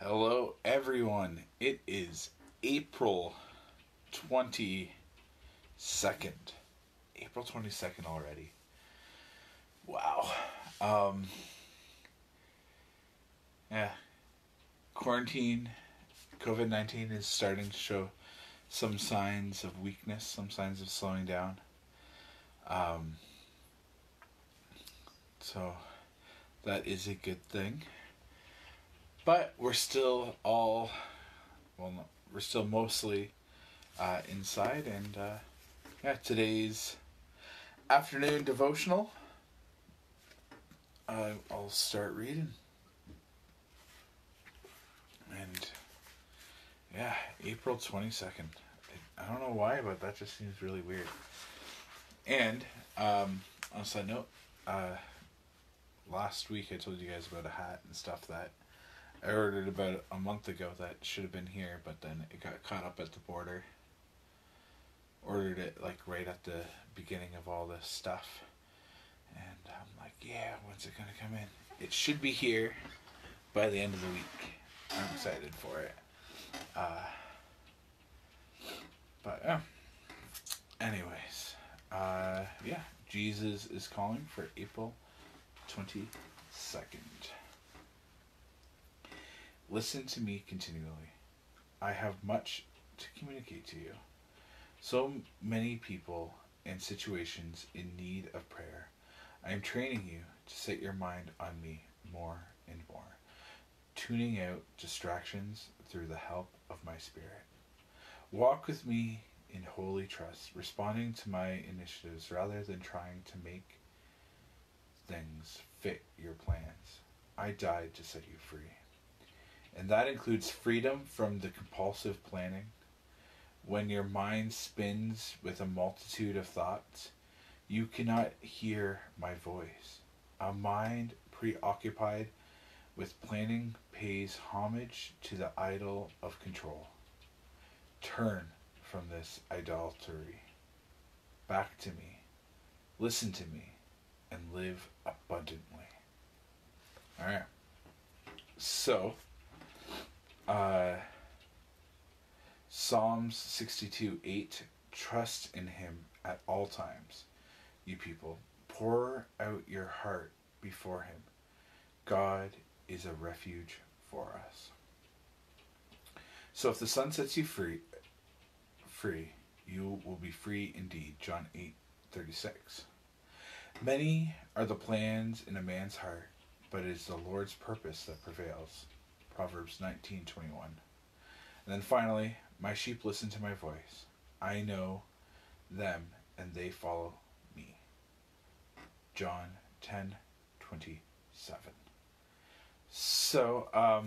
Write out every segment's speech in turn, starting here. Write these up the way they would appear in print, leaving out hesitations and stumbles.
Hello, everyone. It is April 22nd. April 22nd already. Wow. Yeah. Quarantine, COVID-19 is starting to show some signs of weakness, some signs of slowing down. Um, so that is a good thing. But we're still we're still mostly inside, and today's afternoon devotional, I'll start reading. And April 22nd. I don't know why, but that just seems really weird. And on a side note, last week I told you guys about a hat and stuff that I ordered about a month ago that should have been here, but then it got caught up at the border. Ordered it like right at the beginning of all this stuff. And I'm like, yeah, when's it gonna come in? It should be here by the end of the week. I'm excited for it. Anyways, Jesus is calling for April 22nd. Listen to me continually. I have much to communicate to you. So many people and situations in need of prayer. I am training you to set your mind on me more and more, tuning out distractions through the help of my Spirit. Walk with me in holy trust, responding to my initiatives rather than trying to make things fit your plans. I died to set you free. And that includes freedom from the compulsive planning. When your mind spins with a multitude of thoughts, you cannot hear my voice. A mind preoccupied with planning pays homage to the idol of control. Turn from this idolatry. Back to me. Listen to me. And live abundantly. Alright. So, Psalms 62:8, trust in him at all times, you people. Pour out your heart before him. God is a refuge for us. So if the Son sets you free, you will be free indeed. John 8:36. Many are the plans in a man's heart, but it is the Lord's purpose that prevails. Proverbs 19:21. And then finally, my sheep listen to my voice. I know them and they follow me. John 10:27. So, I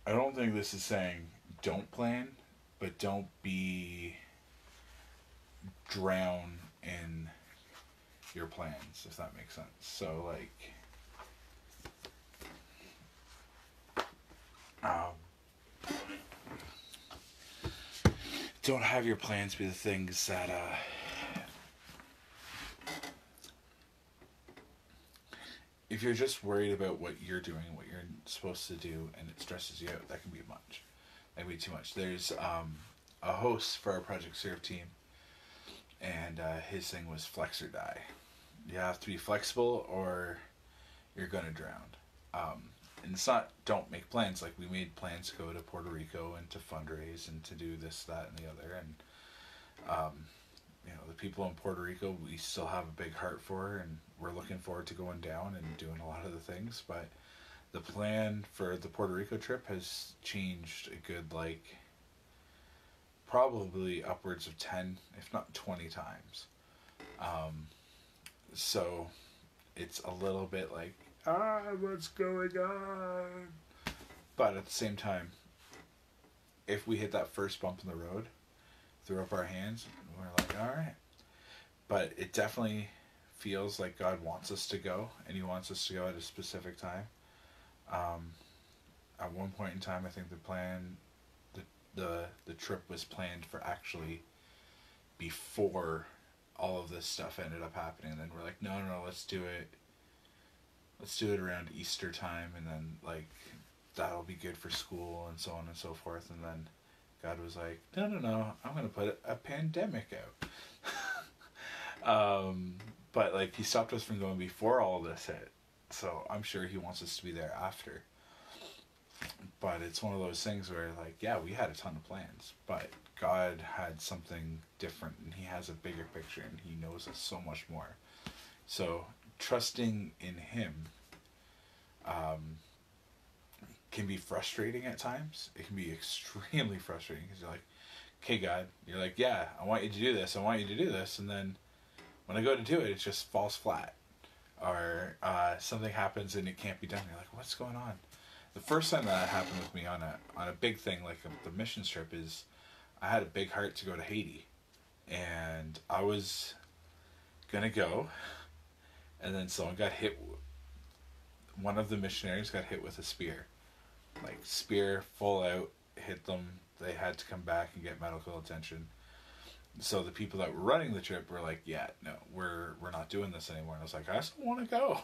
don't think this is saying don't plan, but don't be drown in your plans, if that makes sense. So, like, don't have your plans be the things that if you're just worried about what you're doing, what you're supposed to do, and it stresses you out, that can be much. That can be too much. There's a host for our Project Serve team, and his thing was flex or die. You have to be flexible or you're gonna drown. And it's not don't make plans. Like, we made plans to go to Puerto Rico and to fundraise and to do this, that, and the other. And the people in Puerto Rico, we still have a big heart for, and we're looking forward to going down and doing a lot of the things. But the plan for the Puerto Rico trip has changed a good, probably upwards of 10, if not 20 times. So it's a little bit like, what's going on? But at the same time, if we hit that first bump in the road, throw up our hands, we're like, all right. But it definitely feels like God wants us to go, and he wants us to go at a specific time. At one point in time, I think the trip was planned for actually before all of this stuff ended up happening. And then we're like, no, let's do it let's do it around Easter time, and then like that'll be good for school and so on and so forth. And then God was like, no, I'm gonna put a pandemic out. But like he stopped us from going before all this hit, so I'm sure he wants us to be there after. But it's one of those things where like, yeah, we had a ton of plans, but God had something different, and he has a bigger picture, and he knows us so much more. So trusting in him can be frustrating at times. It can be extremely frustrating because you're like, okay, God, you're like, yeah, I want you to do this, and then when I go to do it, it just falls flat, or something happens and it can't be done. You're like, what's going on? The first time that happened with me on a big thing like the mission trip is I had a big heart to go to Haiti, and I was gonna go, and then someone got hit. One of the missionaries got hit with a spear, like spear full out, hit them. They had to come back and get medical attention. So the people that were running the trip were like, yeah, no, we're not doing this anymore. And I was like, I just want to go.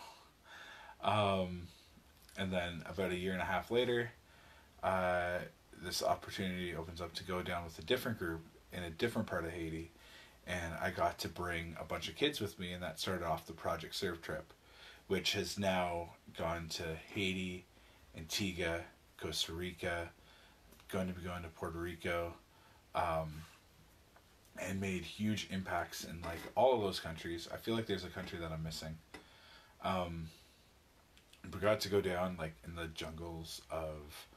And then about a year and a half later, this opportunity opens up to go down with a different group in a different part of Haiti. And I got to bring a bunch of kids with me, and that started off the Project Serve trip, which has now gone to Haiti, Antigua, Costa Rica, going to be going to Puerto Rico, and made huge impacts in like all of those countries. I feel like there's a country that I'm missing. We got to go down like in the jungles of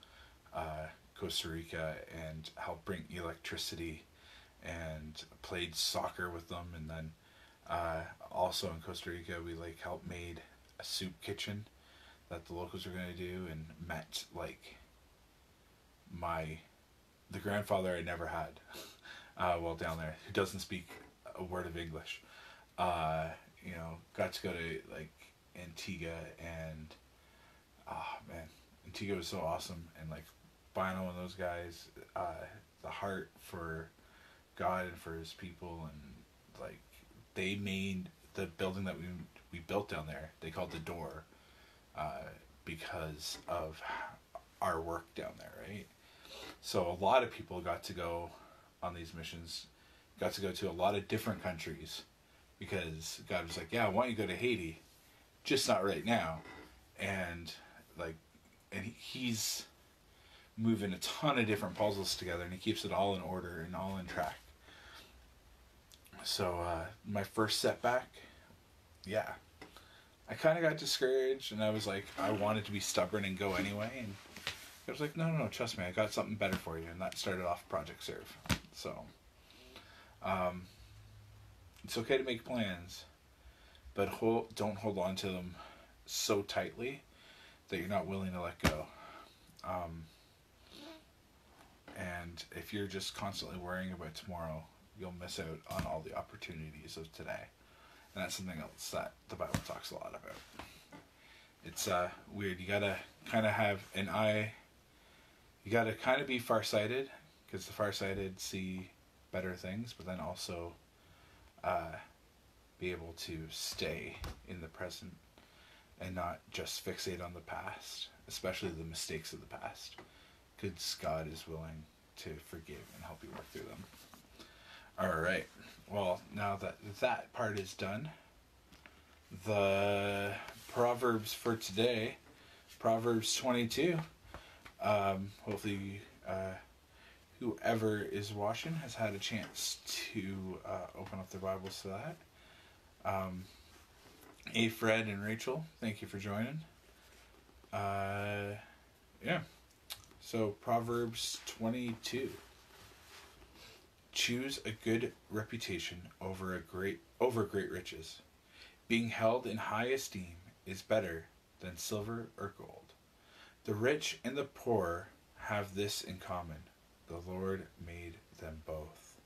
Costa Rica and help bring electricity, and played soccer with them. And then also in Costa Rica we like helped made a soup kitchen that the locals were going to do, and met like the grandfather I never had while down there, who doesn't speak a word of English. Got to go to like Antigua, and Antigua was so awesome. And like Bino and those guys, the heart for God and for his people, and like they made the building that we built down there, they called the Door, because of our work down there, right? So a lot of people got to go on these missions, got to go to a lot of different countries, because God was like, yeah, I want you to go to Haiti, just not right now. And he's moving a ton of different puzzles together, and he keeps it all in order and all in track. So my first setback, yeah, I kind of got discouraged, and I was like, I wanted to be stubborn and go anyway, and I was like, no, trust me, I got something better for you. And that started off Project Serve. So it's okay to make plans, but don't hold on to them so tightly that you're not willing to let go. And if you're just constantly worrying about tomorrow, you'll miss out on all the opportunities of today. And that's something else that the Bible talks a lot about. It's weird. You gotta kind of have an eye. You gotta kind of be farsighted, because the farsighted see better things, but then also be able to stay in the present and not just fixate on the past, especially the mistakes of the past, because God is willing to forgive and help you work through them. All right. Well, now that part is done, the Proverbs for today, Proverbs 22. Hopefully, whoever is watching has had a chance to open up their Bibles to that. Fred and Rachel, thank you for joining. Yeah. So Proverbs 22. Choose a good reputation over great riches. Being held in high esteem is better than silver or gold. The rich and the poor have this in common: the Lord made them both.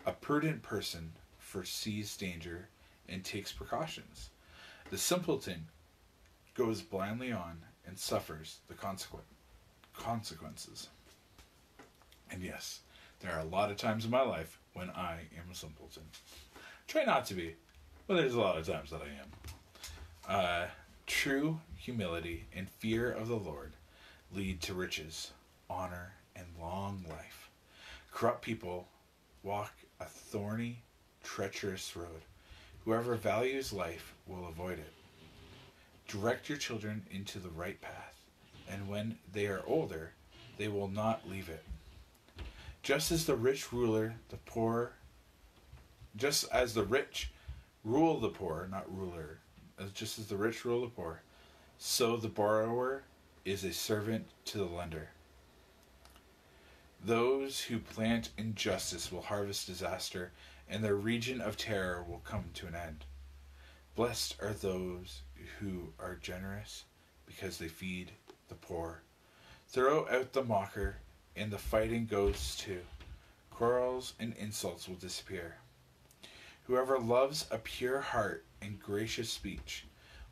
A prudent person foresees danger and takes precautions. The simpleton goes blindly on and suffers the consequences. And yes, there are a lot of times in my life when I am a simpleton. Try not to be, but there's a lot of times that I am. True humility and fear of the Lord lead to riches, honor, and long life. Corrupt people walk a thorny, treacherous road. Whoever values life will avoid it. Direct your children into the right path, and when they are older, they will not leave it. Just as the rich ruler the poor, just as the rich rule the poor, not ruler, just as the rich rule the poor, so the borrower is a servant to the lender. Those who plant injustice will harvest disaster, and their region of terror will come to an end. Blessed are those who are generous, because they feed the poor. Throw out the mocker, and the fighting goes too. Quarrels and insults will disappear. Whoever loves a pure heart and gracious speech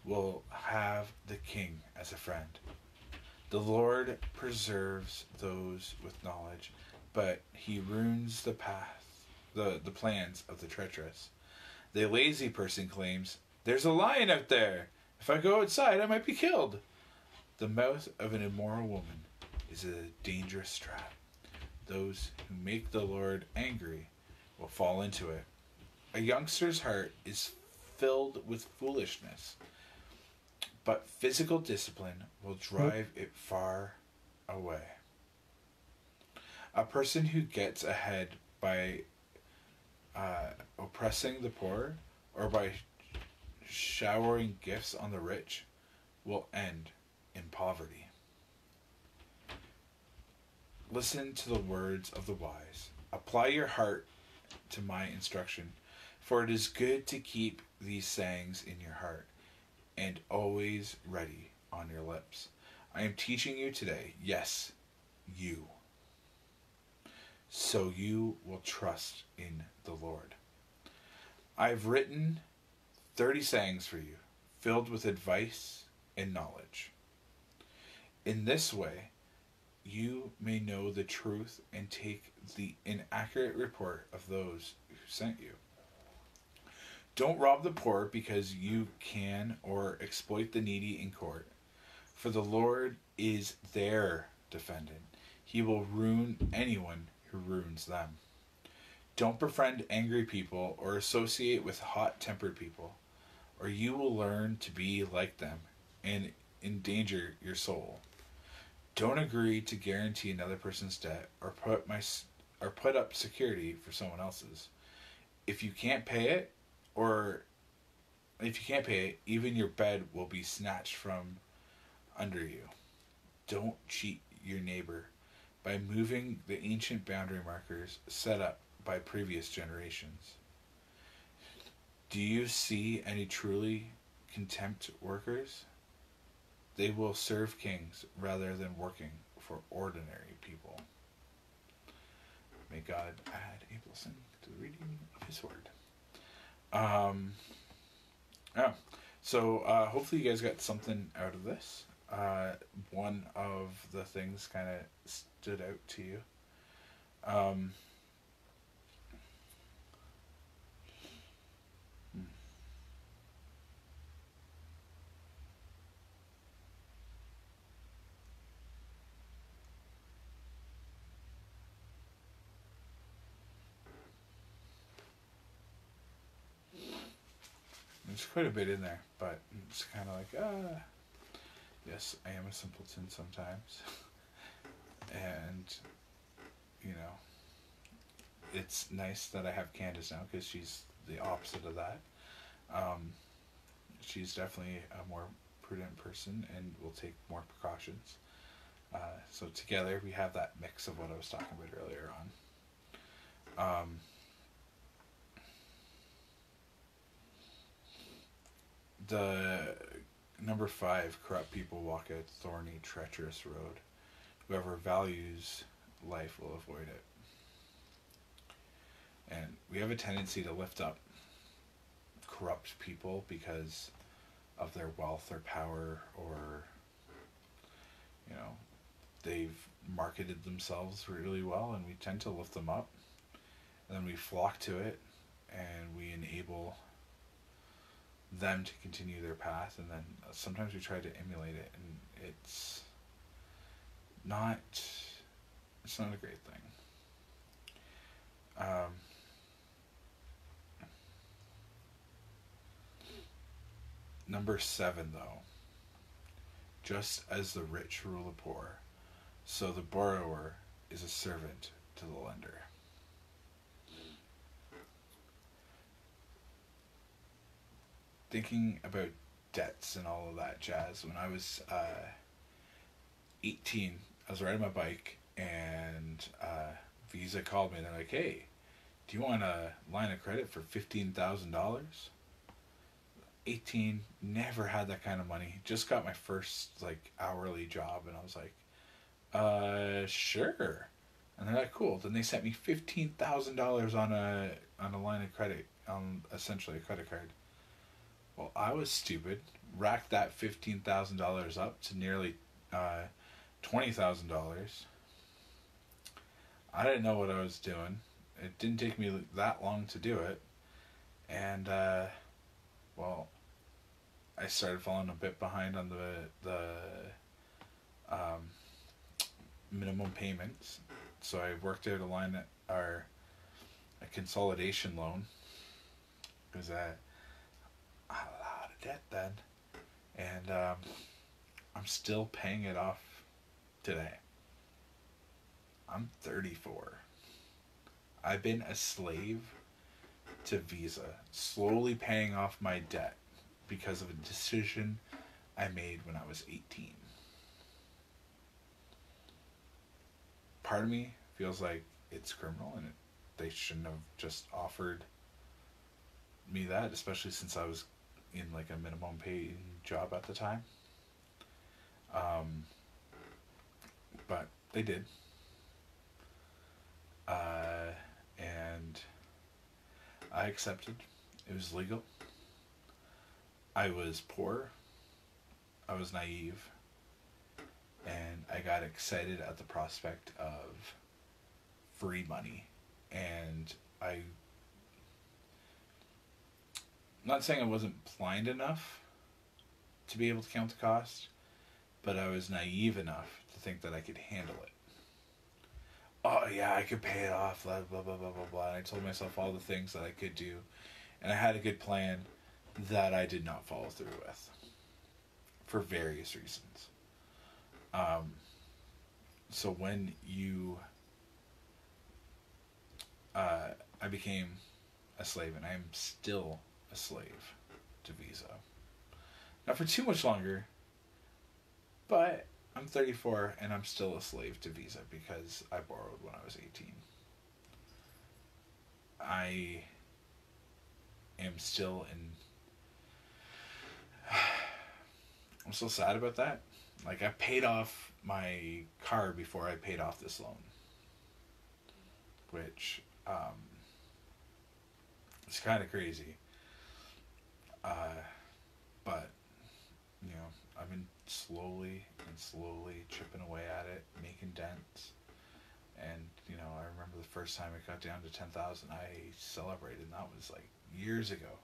will have the king as a friend. The Lord preserves those with knowledge, but he ruins the plans of the treacherous. The lazy person claims, "There's a lion out there. If I go outside, I might be killed." The mouth of an immoral woman is a dangerous trap. Those who make the Lord angry will fall into it. A youngster's heart is filled with foolishness, but physical discipline will drive it far away. A person who gets ahead by oppressing the poor or by showering gifts on the rich will end in poverty. Listen to the words of the wise. Apply your heart to my instruction, for it is good to keep these sayings in your heart and always ready on your lips. I am teaching you today, yes, you, so you will trust in the Lord. I've written 30 sayings for you, filled with advice and knowledge. In this way, you may know the truth and take the inaccurate report of those who sent you. Don't rob the poor because you can, or exploit the needy in court. For the Lord is their defendant. He will ruin anyone who ruins them. Don't befriend angry people or associate with hot-tempered people, or you will learn to be like them and endanger your soul. Don't agree to guarantee another person's debt or put up security for someone else's. If you can't pay it, even your bed will be snatched from under you. Don't cheat your neighbor by moving the ancient boundary markers set up by previous generations. Do you see any truly contempt workers? They will serve kings rather than working for ordinary people. May God add a blessing to the reading of his word. Hopefully you guys got something out of this. One of the things kind of stood out to you. There's quite a bit in there, but it's kind of like, yes, I am a simpleton sometimes. And, it's nice that I have Candace now, because she's the opposite of that. She's definitely a more prudent person and will take more precautions. So together we have that mix of what I was talking about earlier on. The number 5, corrupt people walk a thorny, treacherous road. Whoever values life will avoid it. And we have a tendency to lift up corrupt people because of their wealth or power, or they've marketed themselves really well, and we tend to lift them up, and then we flock to it, and we enable them to continue their path, and then sometimes we try to emulate it, and not it's not a great thing. Number 7, though. Just as the rich rule the poor, so the borrower is a servant to the lender. Thinking about debts and all of that jazz, when I was 18, I was riding my bike, and Visa called me, and they're like, "Hey, do you want a line of credit for $15,000? 18, never had that kind of money. Just got my first like hourly job, and I was like, sure. And they're like, cool. Then they sent me $15,000 on a line of credit, essentially a credit card. Well, I was stupid. Racked that $15,000 up to nearly $20,000. I didn't know what I was doing. It didn't take me that long to do it, and well, I started falling a bit behind on the minimum payments, so I worked out a consolidation loan, because I had a lot of debt then, and I'm still paying it off today. I'm 34. I've been a slave to Visa, slowly paying off my debt because of a decision I made when I was 18. Part of me feels like it's criminal, and they shouldn't have just offered me that, especially since I was in like a minimum pay job at the time. But they did. And I accepted. It was legal. I was poor. I was naive. And I got excited at the prospect of free money. And I'm not saying I wasn't blind enough to be able to count the cost, but I was naive enough to think that I could handle it. Oh yeah, I could pay it off, blah, blah, blah, blah, blah, blah. And I told myself all the things that I could do. And I had a good plan that I did not follow through with. For various reasons. So when I became a slave, and I am still a slave to Visa. Not for too much longer, but I'm 34 and I'm still a slave to Visa because I borrowed when I was 18. I am still I'm so sad about that. Like, I paid off my car before I paid off this loan, which it's kind of crazy. But you know, I've been slowly chipping away at it, making dents. And you know, I remember the first time it got down to 10,000, I celebrated, and that was like years ago.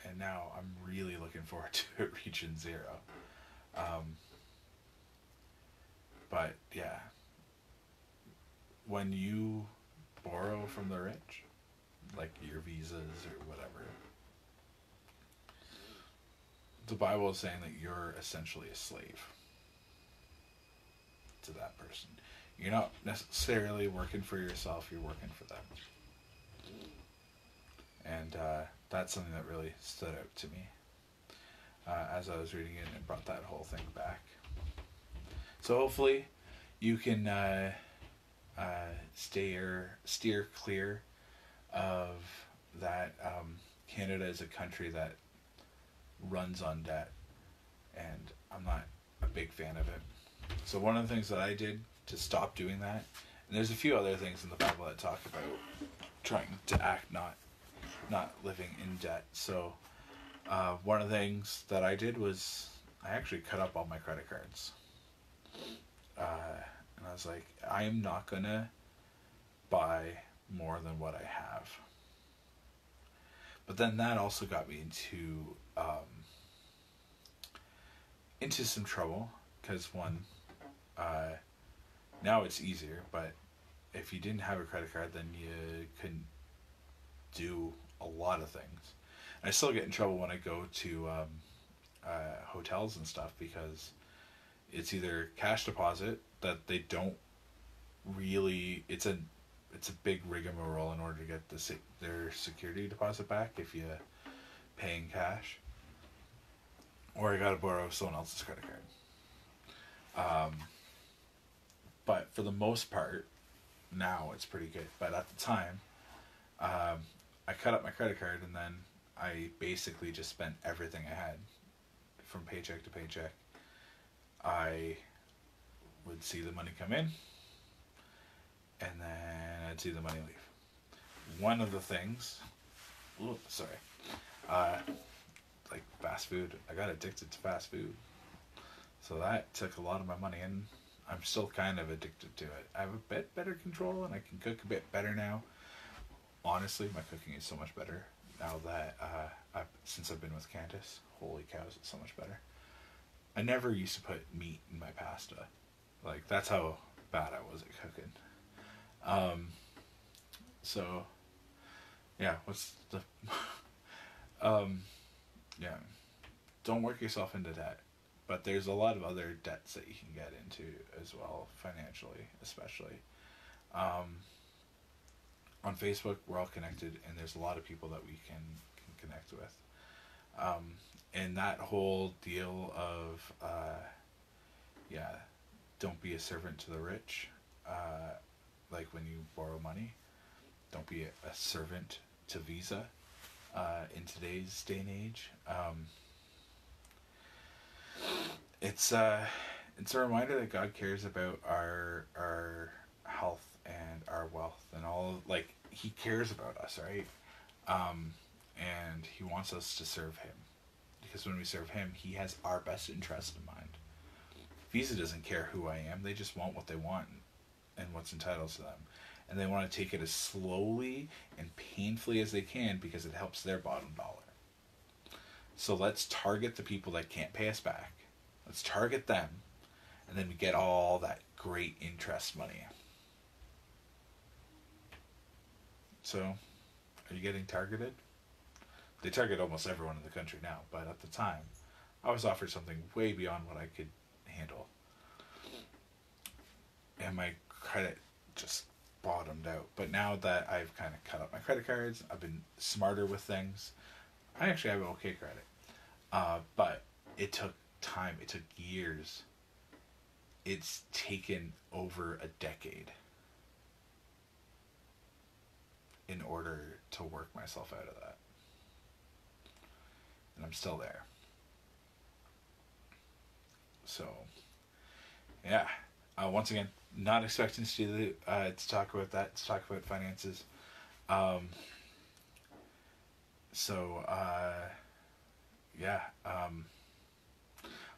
And now I'm really looking forward to it reaching 0. But yeah, when you borrow from the rich, like your visas or whatever, the Bible is saying that you're essentially a slave to that person. You're not necessarily working for yourself, you're working for them. And that's something that really stood out to me as I was reading it, and brought that whole thing back. So hopefully you can steer clear of that. Canada is a country that runs on debt, and I'm not a big fan of it. So one of the things that I did to stop doing that, and there's a few other things in the Bible that talk about trying to act not living in debt. So one of the things that I did was I actually cut up all my credit cards. And I was like, I am not gonna buy more than what I have. But then that also got me into some trouble because one, uh, now it's easier, but if you didn't have a credit card, then you couldn't do a lot of things. And I still get in trouble when I go to hotels and stuff because it's either cash deposit that they don't really. It's a big rigmarole in order to get their security deposit back if you pay in cash, or I gotta borrow someone else's credit card. But for the most part, now it's pretty good. But at the time, I cut up my credit card and then I basically just spent everything I had from paycheck to paycheck. I would see the money come in and then I'd see the money leave. One of the things, like fast food, I got addicted to fast food. So that took a lot of my money, and I'm still kind of addicted to it. I have a bit better control and I can cook a bit better now. Honestly, my cooking is so much better now that since I've been with Candace. Holy cows, it's so much better. I never used to put meat in my pasta. Like, that's how bad I was at cooking. So, yeah, what's the... yeah, don't work yourself into debt. But there's a lot of other debts that you can get into as well, financially, especially. On Facebook, we're all connected, and there's a lot of people that we can connect with. And that whole deal of, don't be a servant to the rich. Like when you borrow money, don't be a servant to Visa in today's day and age. It's a reminder that God cares about our health and our wealth and all, like, he cares about us, right? And he wants us to serve him, because when we serve him, he has our best interest in mind. Visa doesn't care who I am. They just want what they want and what's entitled to them, and they want to take it as slowly and painfully as they can because it helps their bottom dollar. So let's target the people that can't pay us back. Let's target them, and then we get all that great interest money. So, are you getting targeted? They target almost everyone in the country now, but at the time, I was offered something way beyond what I could handle. And my credit just bottomed out. But now that I've kind of cut up my credit cards, I've been smarter with things, I actually have okay credit. But it took time. It took years. It's taken over a decade in order to work myself out of that. And I'm still there. So, yeah. Once again, not expecting to talk about that, to talk about finances.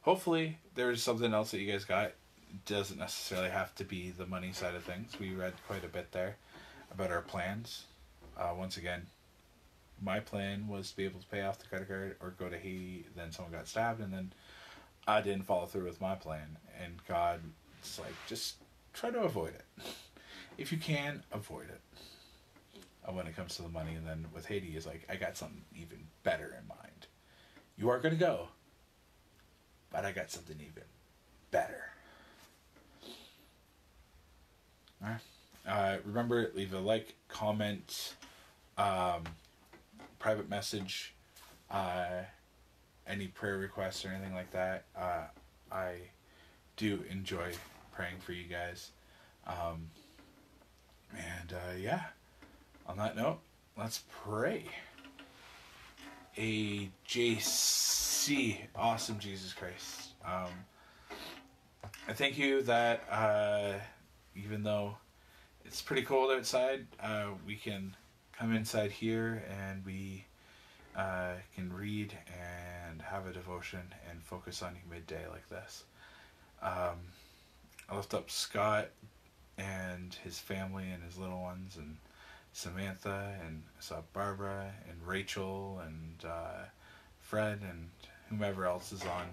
Hopefully there's something else that you guys got. It doesn't necessarily have to be the money side of things. We read quite a bit there about our plans. Once again, my plan was to be able to pay off the credit card or go to Haiti. Then someone got stabbed, and then I didn't follow through with my plan. And God's like, just try to avoid it. If you can, avoid it. When it comes to the money. And then with Haiti, is like, I got something even better in mind. You are going to go, but I got something even better. All right. Remember, leave a like, comment, private message, any prayer requests or anything like that. I do enjoy praying for you guys. On that note, let's pray. AJC, awesome Jesus Christ. I thank you that even though it's pretty cold outside, we can come inside here and we can read and have a devotion and focus on you midday like this. I lift up Scott and his family and his little ones, and Samantha, and I saw Barbara and Rachel and Fred and whomever else is on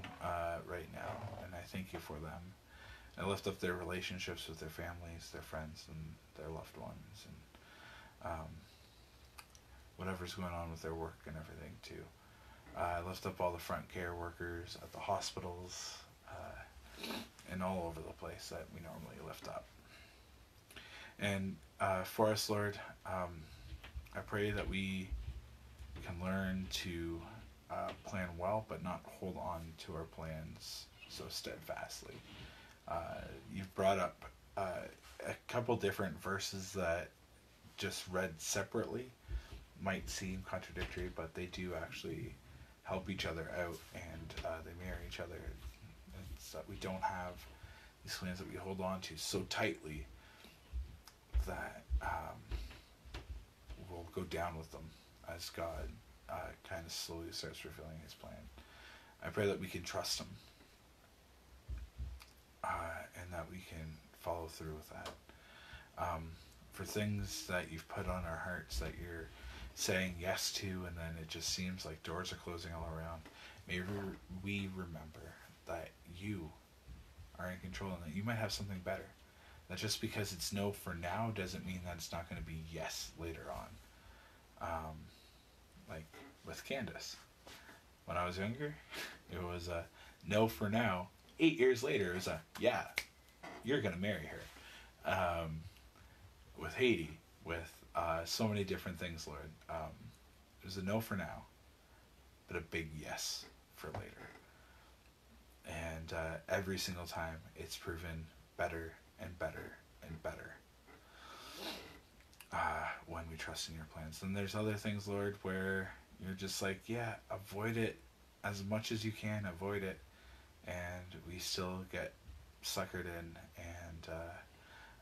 right now. And I thank you for them. I lift up their relationships with their families, their friends, and their loved ones, and whatever's going on with their work and everything too. I lift up all the front care workers at the hospitals and all over the place that we normally lift up. And for us, Lord, I pray that we can learn to plan well, but not hold on to our plans so steadfastly. You've brought up a couple different verses that just read separately might seem contradictory, but they do actually help each other out, and they mirror each other. It's that we don't have these plans that we hold on to so tightly that we'll go down with them as God kind of slowly starts revealing his plan. I pray that we can trust him and that we can follow through with that. For things that you've put on our hearts that you're saying yes to, and then it just seems like doors are closing all around, may we remember that you are in control and that you might have something better. That just because it's no for now doesn't mean that it's not going to be yes later on. Like with Candace. When I was younger, it was a no for now. 8 years later, it was a yeah, you're going to marry her. With Haiti, with so many different things, Lord. It was a no for now, but a big yes for later. And every single time, it's proven better and better and better when we trust in your plans. And there's other things, Lord, where you're just like, yeah, avoid it as much as you can, avoid it, and we still get suckered in. And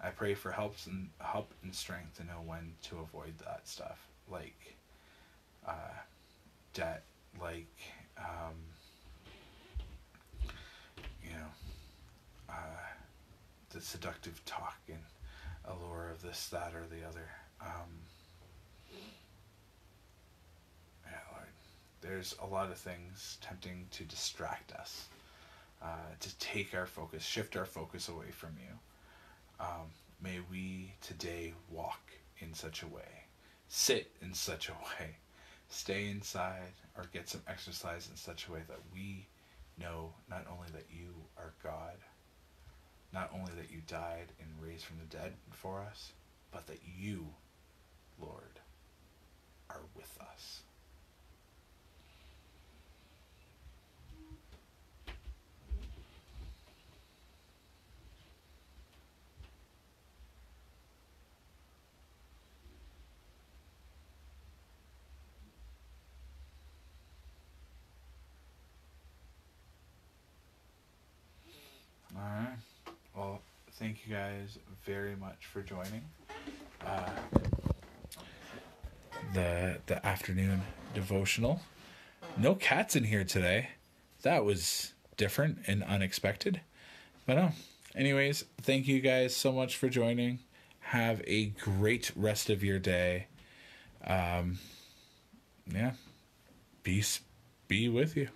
I pray for help and strength to know when to avoid that stuff, like debt, like the seductive talk and allure of this, that, or the other. Yeah, Lord, there's a lot of things tempting to distract us, to take our focus, shift our focus away from you. May we today walk in such a way, sit in such a way, stay inside or get some exercise in such a way that we know not only that you are God, not only that you died and raised from the dead for us, but that you, Lord, are with us. All right. Well, thank you guys very much for joining the afternoon devotional. No cats in here today. That was different and unexpected. But no. Anyways, thank you guys so much for joining. Have a great rest of your day. Yeah. Peace be with you.